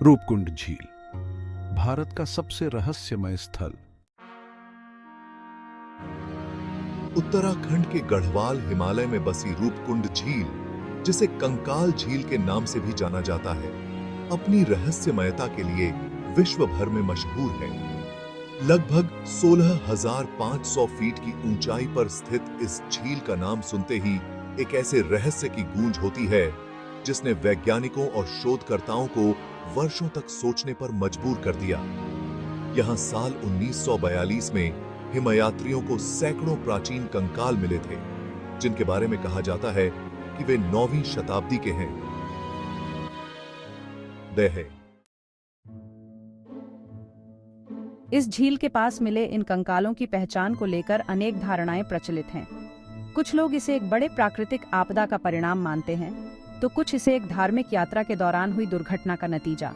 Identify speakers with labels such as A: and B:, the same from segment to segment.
A: रूपकुंड झील, भारत का सबसे रहस्यमय स्थल।
B: उत्तराखंड के गढ़वाल हिमालय में बसी रूपकुंड झील, जिसे कंकाल झील के नाम से भी जाना जाता है, अपनी रहस्यमयता के लिए विश्व भर में मशहूर है। लगभग 16,500 फीट की ऊंचाई पर स्थित इस झील का नाम सुनते ही एक ऐसे रहस्य की गूंज होती है जिसने वैज्ञानिकों और शोधकर्ताओं को वर्षों तक सोचने पर मजबूर कर दिया। यहां साल 1942 में हिमयात्रियों को सैकड़ों प्राचीन कंकाल मिले थे, जिनके बारे में कहा जाता है कि वे 9वीं शताब्दी के हैं।
C: इस झील के पास मिले इन कंकालों की पहचान को लेकर अनेक धारणाएं प्रचलित हैं। कुछ लोग इसे एक बड़े प्राकृतिक आपदा का परिणाम मानते हैं, तो कुछ इसे एक धार्मिक यात्रा के दौरान हुई दुर्घटना का नतीजा।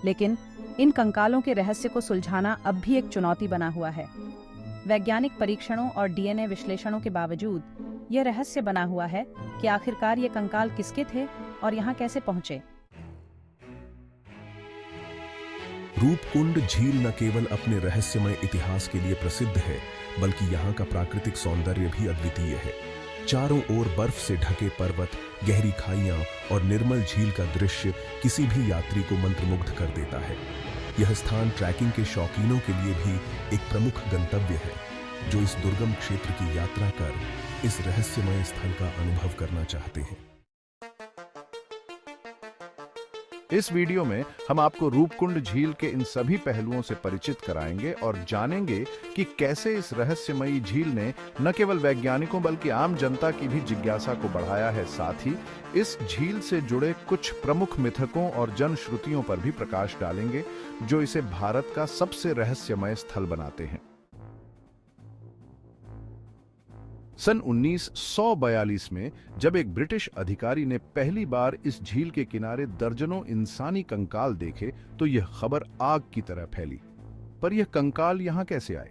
C: लेकिन इन कंकालों के रहस्य को सुलझाना अब भी एक चुनौती बना हुआ है। वैज्ञानिक परीक्षणों और डीएनए विश्लेषणों के बावजूद यह रहस्य बना हुआ है कि आखिरकार ये कंकाल किसके थे और यहाँ कैसे पहुंचे।
A: रूपकुंड झील न केवल अपने रहस्यमय इतिहास के लिए प्रसिद्ध है, बल्कि यहाँ का प्राकृतिक सौंदर्य भी अद्वितीय है। चारों ओर बर्फ से ढके पर्वत, गहरी खाइयां और निर्मल झील का दृश्य किसी भी यात्री को मंत्रमुग्ध कर देता है। यह स्थान ट्रैकिंग के शौकीनों के लिए भी एक प्रमुख गंतव्य है, जो इस दुर्गम क्षेत्र की यात्रा कर इस रहस्यमय स्थल का अनुभव करना चाहते हैं।
D: इस वीडियो में हम आपको रूपकुंड झील के इन सभी पहलुओं से परिचित कराएंगे और जानेंगे कि कैसे इस रहस्यमयी झील ने न केवल वैज्ञानिकों बल्कि आम जनता की भी जिज्ञासा को बढ़ाया है। साथ ही इस झील से जुड़े कुछ प्रमुख मिथकों और जनश्रुतियों पर भी प्रकाश डालेंगे, जो इसे भारत का सबसे रहस्यमय स्थल बनाते हैं। सन 1942 में जब एक ब्रिटिश अधिकारी ने पहली बार इस झील के किनारे दर्जनों इंसानी कंकाल देखे, तो यह खबर आग की तरह फैली। पर यह कंकाल यहाँ कैसे आए?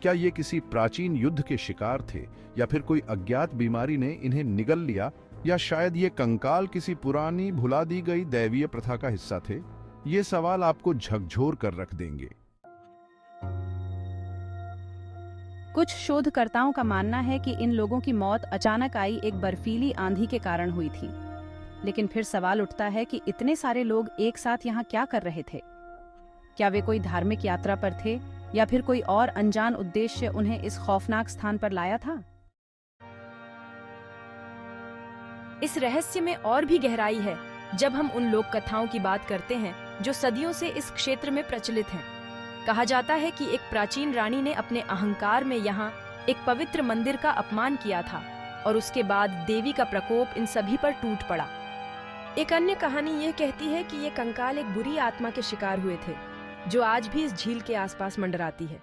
D: क्या ये किसी प्राचीन युद्ध के शिकार थे, या फिर कोई अज्ञात बीमारी ने इन्हें निगल लिया, या शायद ये कंकाल किसी पुरानी भुला दी गई दैवीय प्रथा का हिस्सा थे? ये सवाल आपको झकझोर कर रख देंगे।
C: कुछ शोधकर्ताओं का मानना है कि इन लोगों की मौत अचानक आई एक बर्फीली आंधी के कारण हुई थी। लेकिन फिर सवाल उठता है कि इतने सारे लोग एक साथ यहाँ क्या कर रहे थे? क्या वे कोई धार्मिक यात्रा पर थे, या फिर कोई और अनजान उद्देश्य उन्हें इस खौफनाक स्थान पर लाया था?
E: इस रहस्य में और भी गहराई है जब हम उन लोक कथाओं की बात करते हैं जो सदियों से इस क्षेत्र में प्रचलित हैं। कहा जाता है कि एक प्राचीन रानी ने अपने अहंकार में यहाँ एक पवित्र मंदिर का अपमान किया था, और उसके बाद देवी का प्रकोप इन सभी पर टूट पड़ा। एक अन्य कहानी यह कहती है कि ये कंकाल एक बुरी आत्मा के शिकार हुए थे, जो आज भी इस झील के आसपास मंडराती है।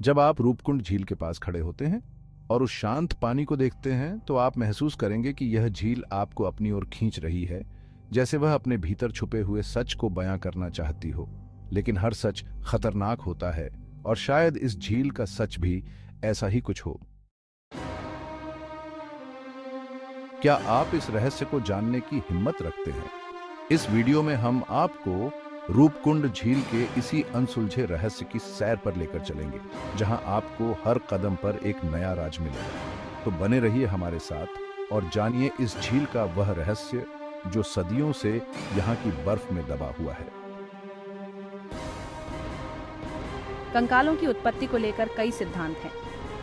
D: जब आप रूपकुंड झील के पास खड़े होते हैं और उस शांत पानी को देखते हैं, तो आप महसूस करेंगे कि यह झील आपको अपनी ओर खींच रही है, जैसे वह अपने भीतर छुपे हुए सच को बयां करना चाहती हो। लेकिन हर सच खतरनाक होता है, और शायद इस झील का सच भी ऐसा ही कुछ हो। क्या आप इस रहस्य को जानने की हिम्मत रखते हैं? इस वीडियो में हम आपको रूपकुंड झील के इसी अनसुलझे रहस्य की सैर पर लेकर चलेंगे, जहां आपको हर कदम पर एक नया राज मिलेगा। तो बने रहिए हमारे साथ और जानिए इस झील का वह रहस्य जो सदियों से यहाँ की बर्फ में दबा हुआ है।
C: कंकालों की उत्पत्ति को लेकर कई सिद्धांत हैं।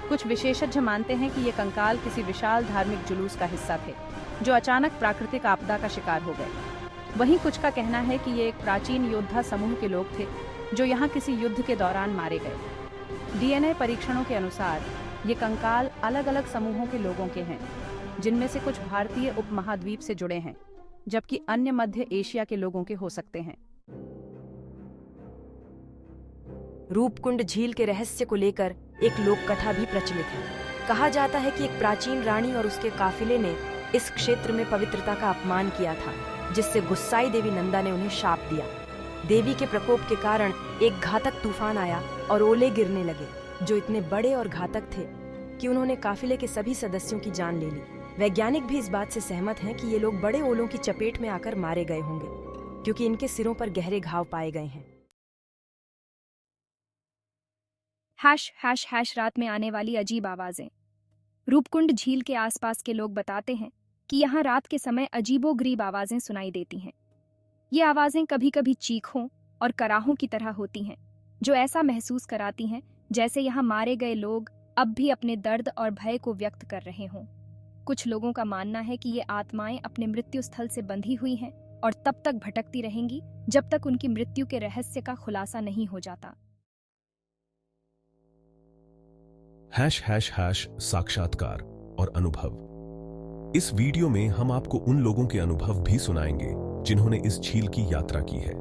C: कुछ विशेषज्ञ मानते हैं कि ये कंकाल किसी विशाल धार्मिक जुलूस का हिस्सा थे, जो अचानक प्राकृतिक आपदा का शिकार हो गए। वहीं कुछ का कहना है कि ये एक प्राचीन योद्धा समूह के लोग थे, जो यहाँ किसी युद्ध के दौरान मारे गए। डीएनए परीक्षणों के अनुसार ये कंकाल अलग अलग समूहों के लोगों के हैं, जिनमें से कुछ भारतीय उपमहाद्वीप से जुड़े हैं, जबकि अन्य मध्य एशिया के लोगों के हो सकते हैं।
E: रूपकुंड झील के रहस्य को लेकर एक लोक कथा भी प्रचलित है। कहा जाता है कि एक प्राचीन रानी और उसके काफिले ने इस क्षेत्र में पवित्रता का अपमान किया था, जिससे गुस्साई देवी नंदा ने उन्हें शाप दिया। देवी के प्रकोप के कारण एक घातक तूफान आया और ओले गिरने लगे, जो इतने बड़े और घातक थे कि उन्होंने काफिले के सभी सदस्यों की जान ले ली। वैज्ञानिक भी इस बात से सहमत हैं कि ये लोग बड़े ओलों की चपेट में आकर मारे गए होंगे, क्योंकि इनके सिरों पर गहरे घाव पाए गए हैं।
F: # रात में आने वाली अजीब आवाजें। रूपकुंड झील के आसपास के लोग बताते हैं कि यहाँ रात के समय अजीबोगरीब आवाजें सुनाई देती हैं। ये आवाजें कभी कभी चीखों और कराहों की तरह होती हैं, जो ऐसा महसूस कराती हैं जैसे यहाँ मारे गए लोग अब भी अपने दर्द और भय को व्यक्त कर रहे हों। कुछ लोगों का मानना है कि ये आत्माएं अपने मृत्यु स्थल से बंधी हुई हैं और तब तक भटकती रहेंगी जब तक उनकी मृत्यु के रहस्य का खुलासा नहीं हो जाता।
A: ## साक्षात्कार और अनुभव। इस वीडियो में हम आपको उन लोगों के अनुभव भी सुनाएंगे जिन्होंने इस झील की यात्रा की है।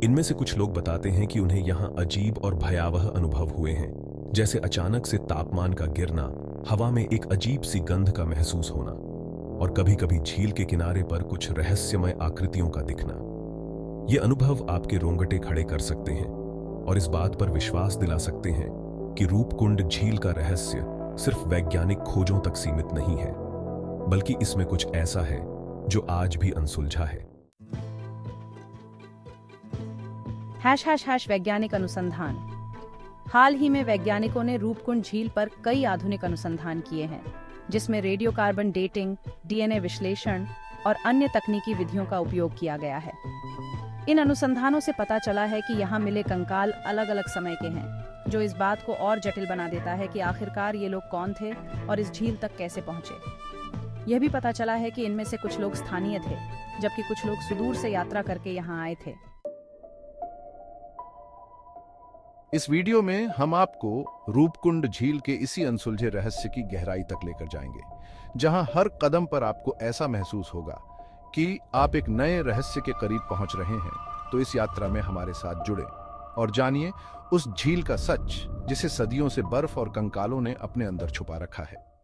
A: इनमें से कुछ लोग बताते हैं कि उन्हें यहाँ अजीब और भयावह अनुभव हुए हैं, जैसे अचानक से तापमान का गिरना, हवा में एक अजीब सी गंध का महसूस होना और कभी-कभी झील के किनारे पर कुछ रहस्यमय आकृतियों का दिखना। ये अनुभव आपके रोंगटे खड़े कर सकते हैं और इस बात पर विश्वास दिला सकते हैं कि रूपकुंड झील का रहस्य सिर्फ वैज्ञानिक खोजों तक सीमित नहीं है, बल्कि इसमें कुछ ऐसा है जो आज भी अनसुलझा है।
C: # वैज्ञानिक अनुसंधान। हाल ही में वैज्ञानिकों ने रूपकुंड झील पर कई आधुनिक अनुसंधान किए हैं, जिसमें रेडियो कार्बन डेटिंग, DNA विश्लेषण और अन्य तकनीकी विधियों का उपयोग किया गया है। इन अनुसंधानों से पता चला है कि यहाँ मिले कंकाल अलग अलग समय के हैं, जो इस बात को और जटिल बना देता है कि आखिरकार ये लोग कौन थे और इस झील तक कैसे पहुंचे। यह भी पता चला है कि इनमें से कुछ लोग स्थानीय थे, जबकि कुछ लोग सुदूर से यात्रा करके यहाँ आए थे।
D: इस वीडियो में हम आपको रूपकुंड झील के इसी अनसुलझे रहस्य की गहराई तक लेकर जाएंगे, जहां हर कदम पर आपको ऐसा महसूस होगा कि आप एक नए रहस्य के करीब पहुंच रहे हैं। तो इस यात्रा में हमारे साथ जुड़े और जानिए उस झील का सच, जिसे सदियों से बर्फ और कंकालों ने अपने अंदर छुपा रखा है।